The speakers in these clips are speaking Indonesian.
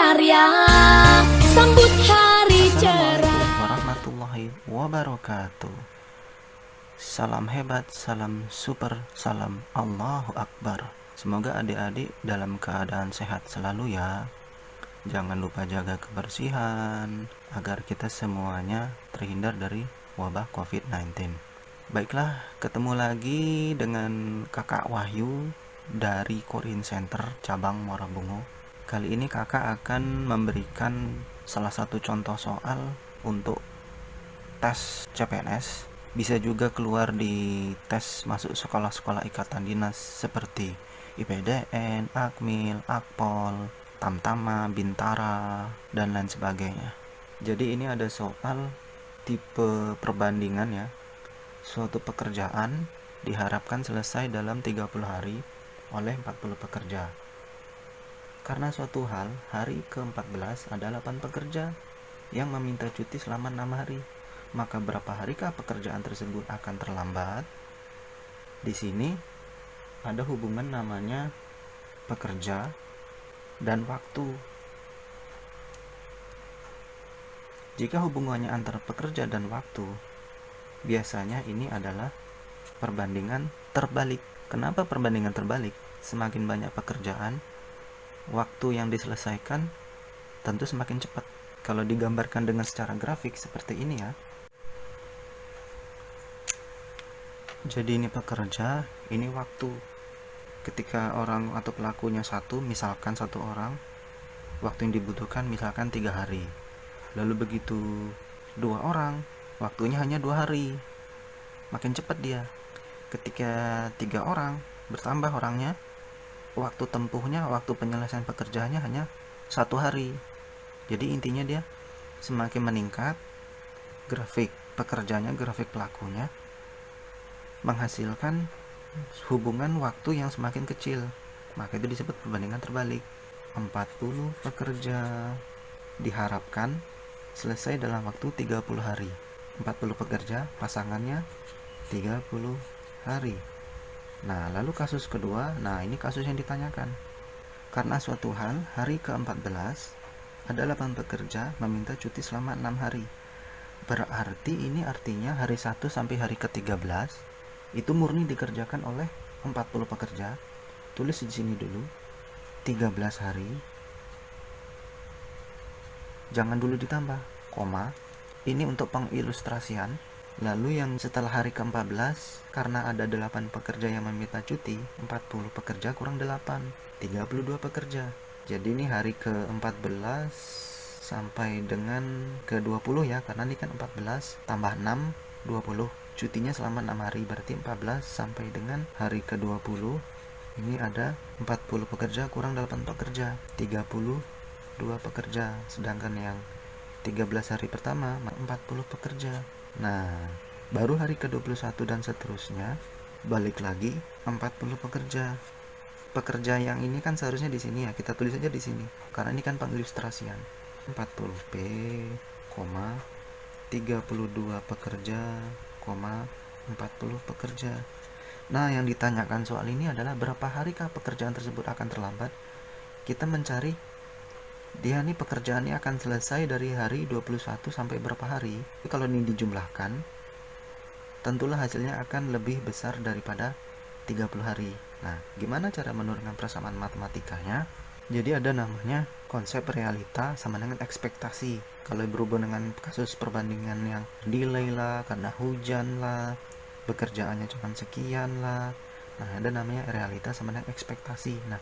berkarya, sambut hari cerah. Assalamualaikum warahmatullahi wabarakatuh. Salam hebat, salam super, salam Allahu Akbar. Semoga adik-adik dalam keadaan sehat selalu ya. Jangan lupa jaga kebersihan agar kita semuanya terhindar dari wabah COVID-19. Baiklah, ketemu lagi dengan Kakak Wahyu dari Korean Center cabang Muara Bungo. Kali ini kakak akan memberikan salah satu contoh soal untuk tes CPNS. Bisa juga keluar di tes masuk sekolah-sekolah ikatan dinas seperti IPDN, Akmil, Akpol, Tamtama, Bintara, dan lain sebagainya. Jadi ini ada soal tipe perbandingan ya. Suatu pekerjaan diharapkan selesai dalam 30 hari oleh 40 pekerja. Karena suatu hal, hari ke-14 ada 8 pekerja yang meminta cuti selama 6 hari. Maka berapa harikah pekerjaan tersebut akan terlambat? Di sini ada hubungan namanya pekerja dan waktu. Jika hubungannya antara pekerja dan waktu, biasanya ini adalah perbandingan terbalik. Kenapa perbandingan terbalik? Semakin banyak pekerjaan, waktu yang diselesaikan tentu semakin cepat. Kalau digambarkan dengan secara grafik seperti ini ya. Jadi ini pekerja, ini waktu. Ketika orang atau pelakunya satu, misalkan satu orang, waktu yang dibutuhkan misalkan 3 hari. Lalu begitu 2 orang, waktunya hanya 2 hari. Makin cepat dia. Ketika 3 orang, bertambah orangnya, waktu tempuhnya, waktu penyelesaian pekerjaannya hanya 1 hari. Jadi intinya dia semakin meningkat, grafik pekerjanya, grafik pelakunya menghasilkan hubungan waktu yang semakin kecil. Maka itu disebut perbandingan terbalik. 40 pekerja diharapkan selesai dalam waktu 30 hari. 40 pekerja, pasangannya 30 hari. Nah, lalu kasus kedua, nah ini kasus yang ditanyakan. Karena suatu hal, hari ke-14 ada 8 pekerja meminta cuti selama 6 hari. Berarti ini artinya hari 1 sampai hari ke-13 itu murni dikerjakan oleh 40 pekerja. Tulis di sini dulu 13 hari. Jangan dulu ditambah koma. Ini untuk pengilustrasian. Lalu yang setelah hari ke-14, karena ada 8 pekerja yang meminta cuti, 40 pekerja kurang 8, 32 pekerja. Jadi ini hari ke-14 sampai dengan ke-20 ya, karena ini kan 14 tambah 6, 20. Cutinya selama 6 hari, berarti 14 sampai dengan hari ke-20. Ini ada 40 pekerja kurang 8 pekerja, 32 pekerja. Sedangkan yang 13 hari pertama 40 pekerja. Nah, baru hari ke-21 dan seterusnya balik lagi 40 pekerja. Pekerja yang ini kan seharusnya di sini ya, kita tulis aja di sini karena ini kan pengilustrasian. 40P, 32 pekerja, 40 pekerja. Nah, yang ditanyakan soal ini adalah berapa harikah pekerjaan tersebut akan terlambat? Kita mencari dia nih pekerjaannya akan selesai dari hari 21 sampai berapa hari. Tapi kalau ini dijumlahkan, tentulah hasilnya akan lebih besar daripada 30 hari. Nah, gimana cara menurunkan persamaan matematikanya? Jadi ada namanya konsep realita sama dengan ekspektasi. Kalau berhubungan dengan kasus perbandingan yang delay lah, karena hujan lah, pekerjaannya cuma sekian lah. Nah, ada namanya realita sama dengan ekspektasi. Nah,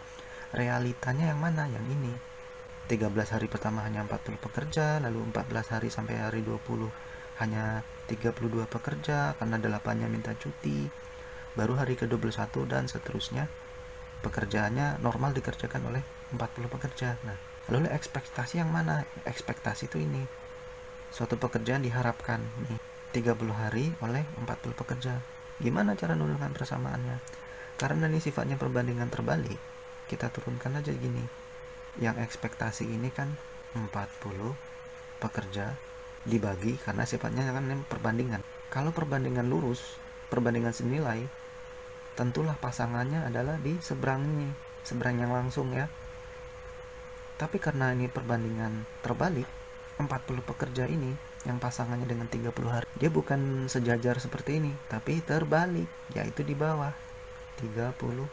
realitanya yang mana? Yang ini. 13 hari pertama hanya 40 pekerja, lalu 14 hari sampai hari 20 hanya 32 pekerja karena 8-nya minta cuti. Baru hari ke-21 dan seterusnya pekerjaannya normal dikerjakan oleh 40 pekerja. Nah, lalu ekspektasi yang mana? Ekspektasi itu ini. Suatu pekerjaan diharapkan nih 30 hari oleh 40 pekerja. Gimana cara menurunkan persamaannya? Karena ini sifatnya perbandingan terbalik, kita turunkan aja gini. Yang ekspektasi ini kan 40 pekerja dibagi karena sifatnya kan perbandingan. Kalau perbandingan lurus, perbandingan senilai, tentulah pasangannya adalah di seberangnya, seberang yang langsung ya. Tapi karena ini perbandingan terbalik, 40 pekerja ini yang pasangannya dengan 30 hari, dia bukan sejajar seperti ini, tapi terbalik, yaitu di bawah 30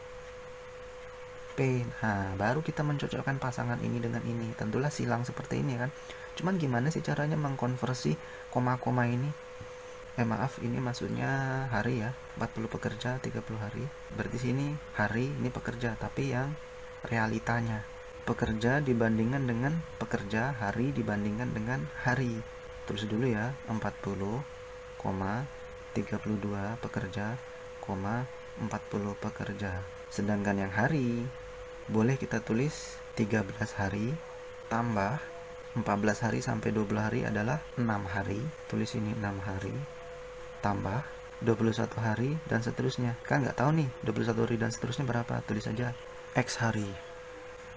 P. Nah, baru kita mencocokkan pasangan ini dengan ini. Tentulah silang seperti ini kan. Cuman gimana sih caranya mengkonversi koma-koma ini? Maaf, ini maksudnya hari ya. 40 pekerja, 30 hari. Berarti sini hari, ini pekerja, tapi yang realitanya. Pekerja dibandingkan dengan pekerja, hari dibandingkan dengan hari. Tulis dulu ya, 40, 32 pekerja, 40 pekerja. Sedangkan yang hari, boleh kita tulis 13 hari tambah 14 hari sampai 20 hari adalah 6 hari. Tulis ini 6 hari tambah 21 hari dan seterusnya. Kan nggak tahu nih 21 hari dan seterusnya berapa. Tulis saja X hari.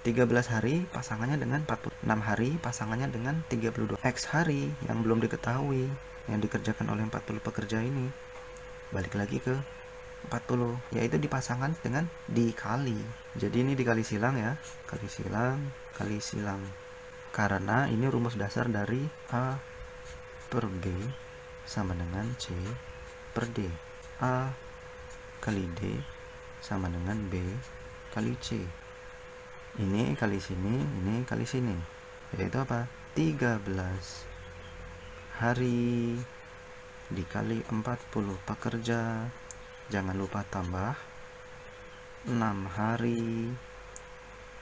13 hari pasangannya dengan 46 hari pasangannya dengan 32. X hari yang belum diketahui yang dikerjakan oleh 40 pekerja ini. Balik lagi ke 40, yaitu dipasangkan dengan dikali. Jadi ini dikali silang ya. Kali silang. Karena ini rumus dasar dari A per B sama dengan C per D. A kali D sama dengan B kali C. Ini kali sini, ini kali sini. Yaitu apa? 13 hari dikali 40 pekerja. Jangan lupa tambah 6 hari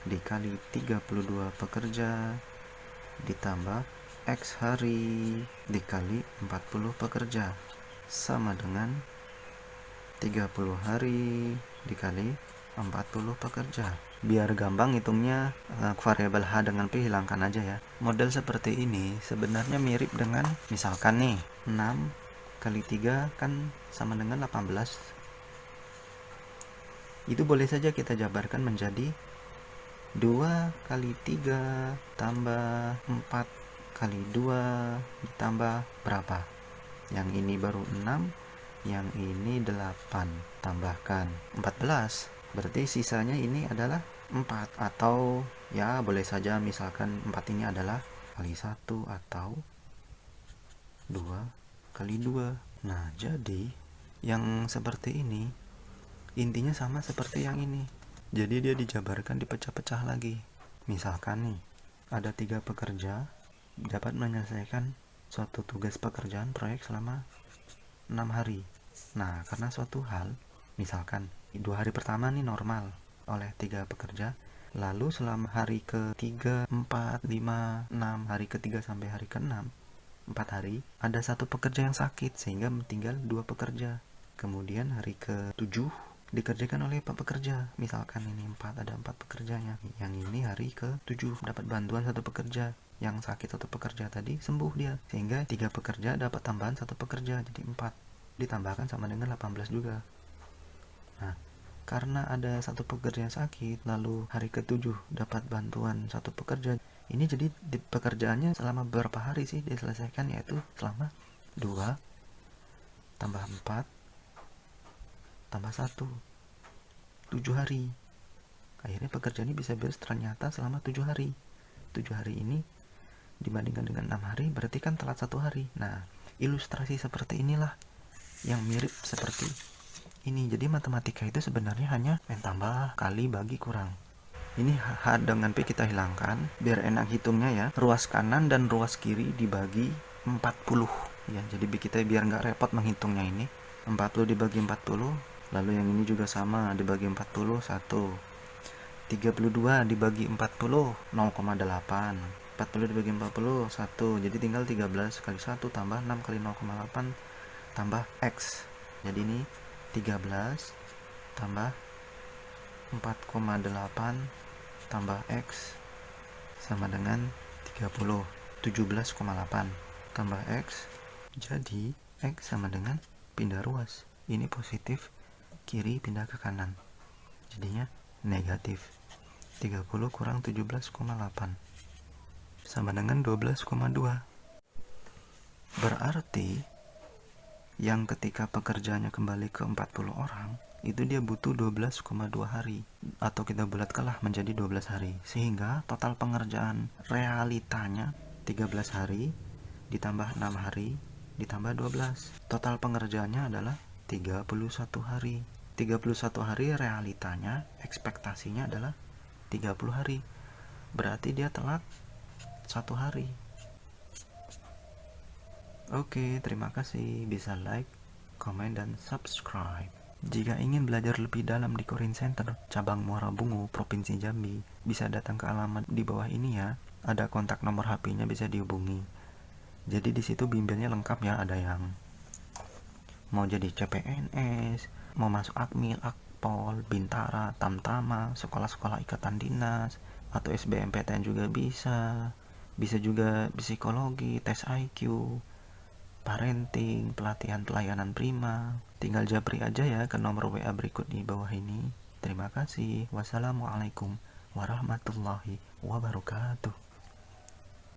dikali 32 pekerja ditambah X hari dikali 40 pekerja sama dengan 30 hari dikali 40 pekerja. Biar gampang hitungnya, variabel H dengan P hilangkan aja ya. Model seperti ini sebenarnya mirip dengan misalkan nih 6 kali 3 kan sama dengan 18. Itu boleh saja kita jabarkan menjadi 2 kali 3 tambah 4 kali 2 ditambah berapa? Yang ini baru 6, yang ini 8. Tambahkan 14. Berarti sisanya ini adalah 4. Atau ya boleh saja misalkan 4 ini adalah kali 1 atau 2 kali 2. Nah, jadi yang seperti ini intinya sama seperti yang ini. Jadi dia dijabarkan dipecah-pecah lagi. Misalkan nih, ada 3 pekerja dapat menyelesaikan suatu tugas pekerjaan proyek selama 6 hari. Nah, karena suatu hal, misalkan 2 hari pertama nih normal oleh 3 pekerja, lalu selama hari ke-3, 4, 5, 6, hari ke-3 sampai hari ke-6, 4 hari, ada 1 pekerja yang sakit sehingga tinggal 2 pekerja. Kemudian hari ke-7 dikerjakan oleh 4 pekerja. Misalkan ini 4, ada 4 pekerjanya. Yang ini hari ke-7 dapat bantuan 1 pekerja. Yang sakit 1 pekerja tadi sembuh dia. Sehingga 3 pekerja dapat tambahan 1 pekerja, jadi 4. Ditambahkan sama dengan 18 juga. Nah, karena ada 1 pekerja yang sakit, lalu hari ke-7 dapat bantuan 1 pekerja. Ini jadi pekerjaannya selama berapa hari sih diselesaikan, yaitu selama 2 tambah 4 tambah 1, 7 hari. Akhirnya pekerjaan ini bisa beres ternyata selama 7 hari. 7 hari ini dibandingkan dengan 6 hari berarti kan telat 1 hari. Nah, ilustrasi seperti inilah yang mirip seperti ini. Jadi matematika itu sebenarnya hanya main tambah, kali, bagi, kurang. Ini H dengan P kita hilangkan biar enak hitungnya ya. Ruas kanan dan ruas kiri dibagi 40 ya. Jadi kita biar nggak repot menghitungnya ini. 40 dibagi 40, lalu yang ini juga sama dibagi 40, 1. 32 dibagi 40, 0,8. 40 dibagi 40, 1. Jadi tinggal 13 kali 1 tambah 6 kali 0,8 tambah X. Jadi ini 13 tambah 4,8 tambah X sama dengan 30. 17,8 tambah X. Jadi X sama dengan pindah ruas. Ini positif, kiri pindah ke kanan. Jadinya negatif. 30 kurang 17,8 sama dengan 12,2. Berarti yang ketika pekerjaannya kembali ke 40 orang, itu dia butuh 12,2 hari, atau kita bulatkanlah menjadi 12 hari, sehingga total pengerjaan realitanya 13 hari ditambah 6 hari ditambah 12, total pengerjaannya adalah 31 hari. 31 hari realitanya, ekspektasinya adalah 30 hari, berarti dia telat 1 hari. Oke, terima kasih. Bisa like, komen, dan subscribe. Jika ingin belajar lebih dalam di Corin Center, cabang Muara Bungu, Provinsi Jambi, bisa datang ke alamat di bawah ini ya. Ada kontak nomor HP-nya, bisa dihubungi. Jadi di situ bimbelnya lengkap ya, ada yang mau jadi CPNS, mau masuk Akmil, Akpol, Bintara, Tamtama, sekolah-sekolah ikatan dinas, atau SBMPTN juga bisa. Bisa juga psikologi, tes IQ, parenting, pelatihan pelayanan prima. Tinggal japri aja ya ke nomor WA berikut di bawah ini. Terima kasih. Wassalamualaikum warahmatullahi wabarakatuh.